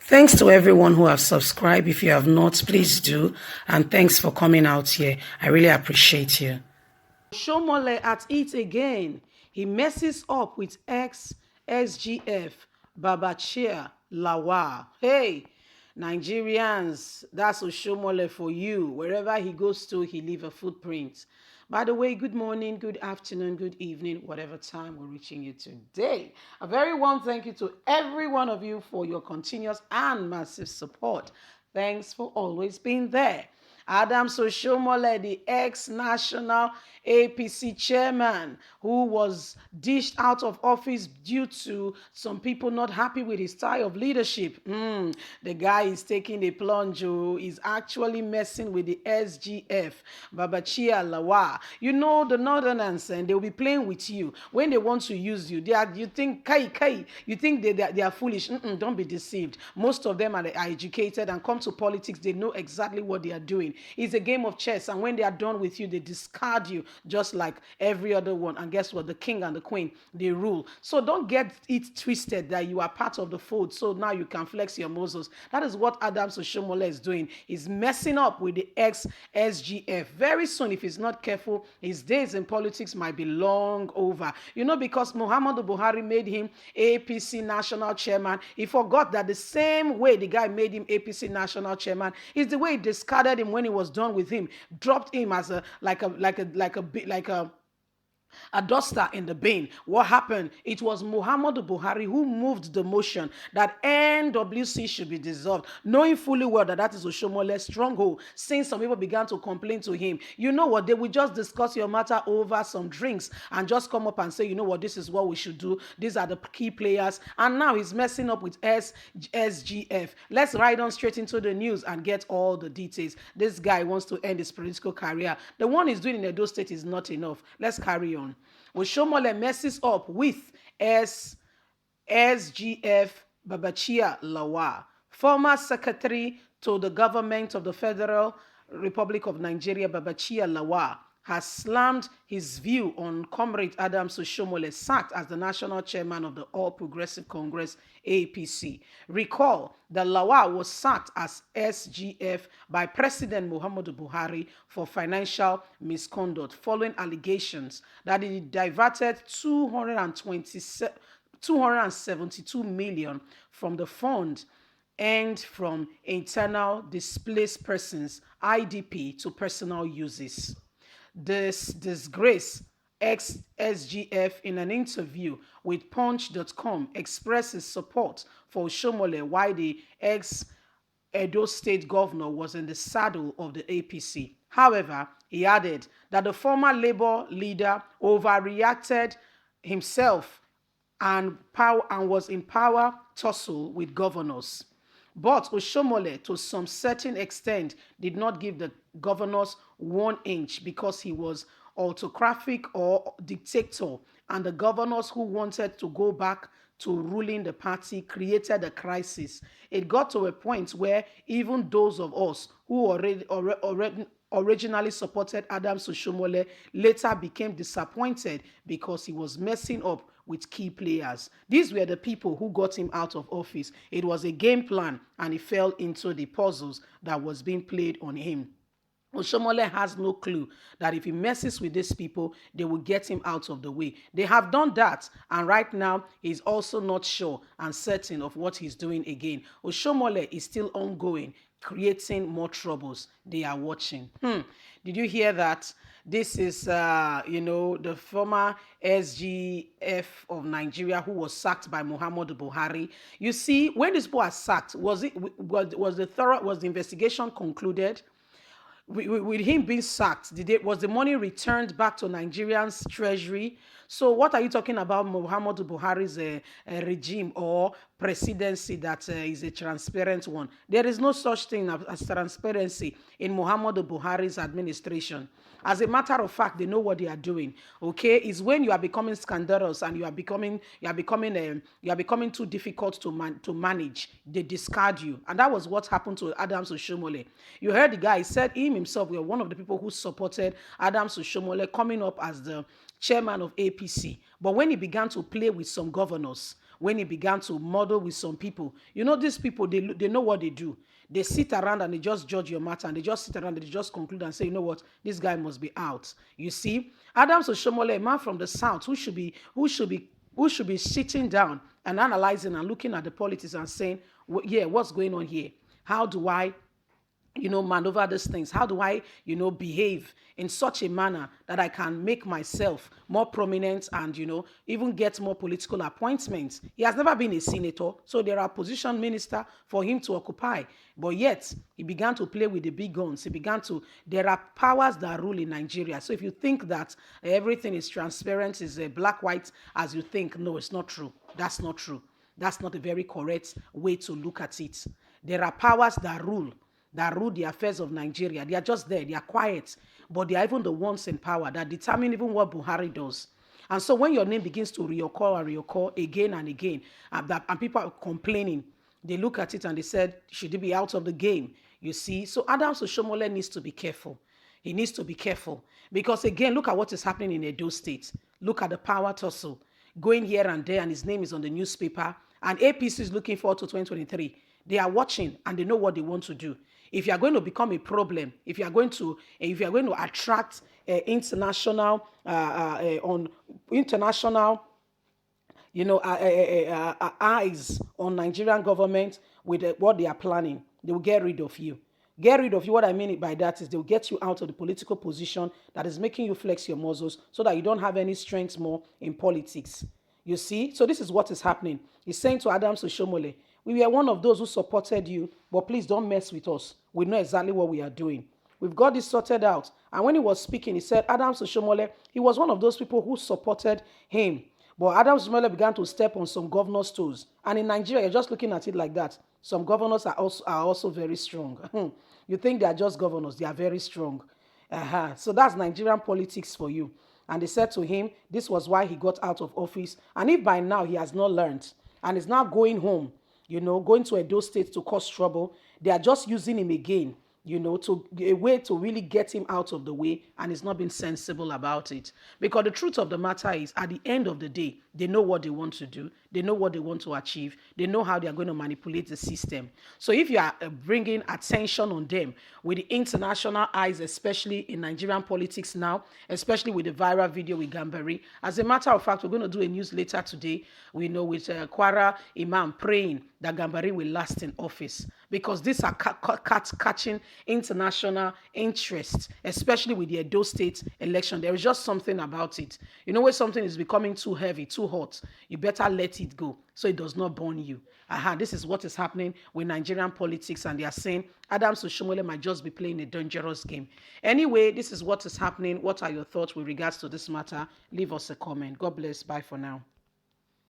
Thanks to everyone who have subscribed. If you have not, please do. And thanks for coming out here. I really appreciate you. Oshiomhole at it again. He messes up with ex-SGF, Babachir, LAWAL. Hey, Nigerians, that's Oshiomhole for you. Wherever he goes to, he leaves a footprint. By the way, good morning, good afternoon, good evening, whatever time we're reaching you today. A very warm thank you to every one of you for your continuous and massive support. Thanks for always being there. Adams Oshiomhole, the ex-national APC chairman who was dished out of office due to some people not happy with his style of leadership. The guy is taking a plunge. He's actually messing with the SGF, Babachir, LAWAL. You know the Northerners, and they'll be playing with you. When they want to use you, you think, you think they are foolish. Don't be deceived. Most of them are educated and come to politics. They know exactly what they are doing. It's a game of chess, and when they are done with you, they discard you just like every other one. And guess what? The king and the queen, they rule. So don't get it twisted that you are part of the fold, so now you can flex your muscles. That is what Adams Oshiomhole is doing. He's messing up with the ex-SGF. Very soon, if he's not careful, his days in politics might be long over. You know, because Muhammadu Buhari made him APC national chairman, he forgot that the same way the guy made him APC national chairman is the way he discarded him when he was done with him, dropped him as a duster in the bin. What happened? It was Muhammadu Buhari who moved the motion that NWC should be dissolved, knowing fully well that that is Oshiomole's stronghold. Since some people began to complain to him, you know what, they will just discuss your matter over some drinks and just come up and say, you know what, this is what we should do. These are the key players. And now he's messing up with SGF. Let's ride on straight into the news and get all the details. This guy wants to end his political career. The one he's doing in Edo State is not enough. Let's carry on. Oshiomhole messes up with SGF, Babachir, LAWAL. Former secretary to the government of the Federal Republic of Nigeria, Babachir, LAWAL, has slammed his view on Comrade Adams Oshiomhole, sacked as the national chairman of the All Progressive Congress, APC. Recall that LAWAL was sacked as SGF by President Muhammadu Buhari for financial misconduct following allegations that he diverted 272 million from the fund earned from internal displaced persons, IDP, to personal uses. This disgrace, ex-SGF, in an interview with Punch.com, expresses support for Oshiomhole while the ex-Edo State governor was in the saddle of the APC. However, he added that the former Labour leader overreacted himself and was in power tussle with governors. But Oshiomhole, to some certain extent, did not give the governors 1 inch because he was autocratic or dictator, and the governors who wanted to go back to ruling the party created a crisis. It got to a point where even those of us who originally supported Adams Oshiomhole later became disappointed because he was messing up with key players. These were the people who got him out of office. It was a game plan, and he fell into the puzzles that was being played on him. Oshiomhole has no clue that if he messes with these people, they will get him out of the way. They have done that, and right now, he's also not sure and certain of what he's doing again. Oshiomhole is still ongoing, creating more troubles. They are watching. Did you hear that? This is, the former SGF of Nigeria who was sacked by Muhammadu Buhari. You see, when this boy was sacked, was the investigation concluded? With him being sacked, was the money returned back to Nigerians' treasury? So what are you talking about Muhammadu Buhari's regime or presidency that is a transparent one? There is no such thing as transparency in Muhammadu Buhari's administration. As a matter of fact, they know what they are doing. Okay, it's when you are becoming scandalous and you are becoming too difficult to manage, they discard you, and that was what happened to Adams Oshiomhole. You heard the guy said himself was one of the people who supported Adams Oshiomhole coming up as the chairman of APC. But when he began to play with some governors, when he began to model with some people. You know, these people, they know what they do. They sit around and they just judge your matter, and they just sit around and they just conclude and say, you know what, this guy must be out. You see, Adams Oshiomhole, a man from the south, who should be sitting down and analyzing and looking at the politics and saying, yeah, what's going on here? How do I maneuver these things? How do I, behave in such a manner that I can make myself more prominent and, even get more political appointments? He has never been a senator, so there are position minister for him to occupy. But yet, he began to play with the big guns. There are powers that rule in Nigeria. So if you think that everything is transparent, is black, white, as you think, no, it's not true. That's not true. That's not a very correct way to look at it. There are powers that rule the affairs of Nigeria. They are just there. They are quiet. But they are even the ones in power that determine even what Buhari does. And so when your name begins to reoccur again and again, and people are complaining, they look at it and they said, should he be out of the game? You see? So Adams Oshiomhole needs to be careful. He needs to be careful. Because again, look at what is happening in Edo State. Look at the power tussle going here and there, and his name is on the newspaper. And APC is looking forward to 2023. They are watching and they know what they want to do. If you are going to become a problem, if you are going to attract international eyes on Nigerian government with what they are planning, they will get rid of you. Get rid of you. What I mean by that is they will get you out of the political position that is making you flex your muscles so that you don't have any strength more in politics. You see? So this is what is happening. He's saying to Adams Oshiomhole, we were one of those who supported you, but please don't mess with us. We know exactly what we are doing. We've got this sorted out. And when he was speaking, he said Adams Oshiomhole, he was one of those people who supported him. But Adams Oshiomhole began to step on some governors' toes. And in Nigeria, you're just looking at it like that. Some governors are also very strong. You think they are just governors. They are very strong. So that's Nigerian politics for you. And they said to him, this was why he got out of office. And if by now he has not learned and is now going home, going to Edo State to cause trouble, they are just using him again, to a way to really get him out of the way, and he's not being sensible about it. Because the truth of the matter is, at the end of the day, they know what they want to do. They know what they want to achieve. They know how they are going to manipulate the system. So if you are bringing attention on them with the international eyes, especially in Nigerian politics now, especially with the viral video with Gambari, as a matter of fact, we're going to do a news later today, with Kwara Imam praying that Gambari will last in office, because these are catching international interest, especially with the Edo State election. There is just something about it. When something is becoming too heavy, too hot, you better let it go so it does not burn you. This is what is happening with Nigerian politics, and they are saying Adams Oshiomhole might just be playing a dangerous game. Anyway, this is what is happening. What are your thoughts with regards to this matter? Leave us a comment. God bless. Bye for now.